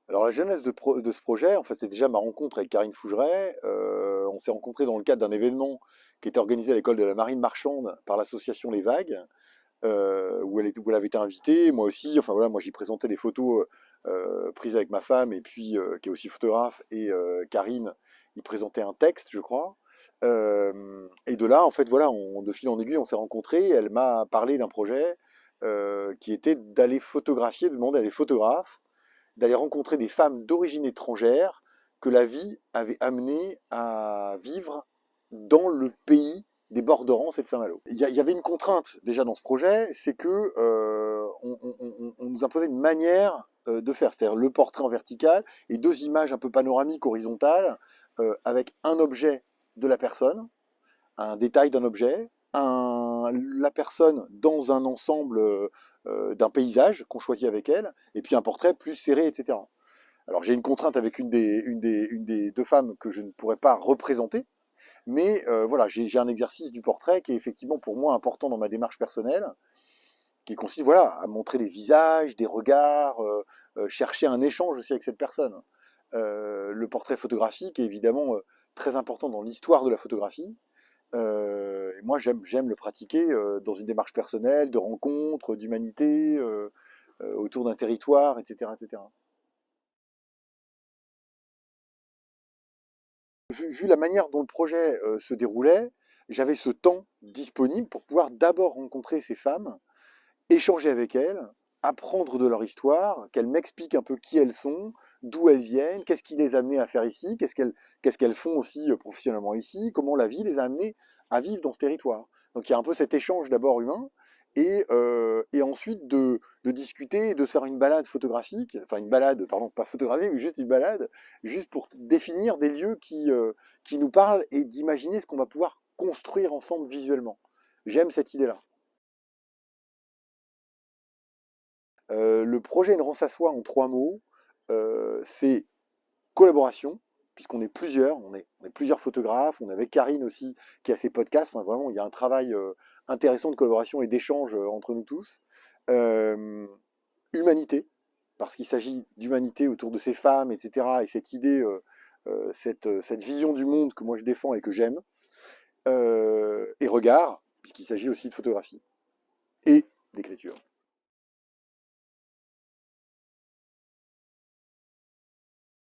Alors la genèse de ce projet, en fait, c'est déjà ma rencontre avec Karine Fougeret. On s'est rencontrés dans le cadre d'un événement qui était organisé à l'école de la marine marchande par l'association Les Vagues, où elle avait été invitée, moi aussi. Enfin voilà, moi j'y présentais des photos prises avec ma femme et puis qui est aussi photographe, et Karine y présentait un texte, je crois. Et de là, en fait, voilà, de fil en aiguille, on s'est rencontrés. Elle m'a parlé d'un projet qui était d'aller photographier, de demander à des photographes d'aller rencontrer des femmes d'origine étrangère que la vie avait amené à vivre dans le pays des bords d'Orance et de Saint-Malo. Il y avait une contrainte déjà dans ce projet, c'est que on nous imposait une manière de faire, c'est-à-dire le portrait en vertical et deux images un peu panoramiques horizontales avec un objet de la personne, un détail d'un objet, la personne dans un ensemble d'un paysage qu'on choisit avec elle, et puis un portrait plus serré, etc. Alors j'ai une contrainte avec une des deux femmes que je ne pourrais pas représenter, mais voilà, j'ai un exercice du portrait qui est effectivement pour moi important dans ma démarche personnelle, qui consiste voilà, à montrer des visages, des regards, chercher un échange aussi avec cette personne. Le portrait photographique est évidemment très important dans l'histoire de la photographie. Et moi, j'aime le pratiquer dans une démarche personnelle, de rencontre, d'humanité, autour d'un territoire, etc., etc. Vu la manière dont le projet se déroulait, j'avais ce temps disponible pour pouvoir d'abord rencontrer ces femmes, échanger avec elles, apprendre de leur histoire, qu'elles m'expliquent un peu qui elles sont, d'où elles viennent, qu'est-ce qui les a amenées à faire ici, qu'est-ce qu'elles font aussi professionnellement ici, comment la vie les a amenées à vivre dans ce territoire. Donc il y a un peu cet échange d'abord humain, et ensuite de discuter, de se faire une balade photographique, enfin une balade, pardon, pas photographique, mais juste une balade, juste pour définir des lieux qui nous parlent et d'imaginer ce qu'on va pouvoir construire ensemble visuellement. J'aime cette idée-là. Le projet Une Rance à Soi en trois mots, c'est collaboration, puisqu'on est plusieurs, on est plusieurs photographes, on est avec Karine aussi qui a ses podcasts. Enfin, vraiment, il y a un travail intéressant de collaboration et d'échange entre nous tous. Euh, Humanité, parce qu'il s'agit d'humanité autour de ces femmes, etc. Et cette idée, cette vision du monde que moi je défends et que j'aime. Et regard, puisqu'il s'agit aussi de photographie et d'écriture.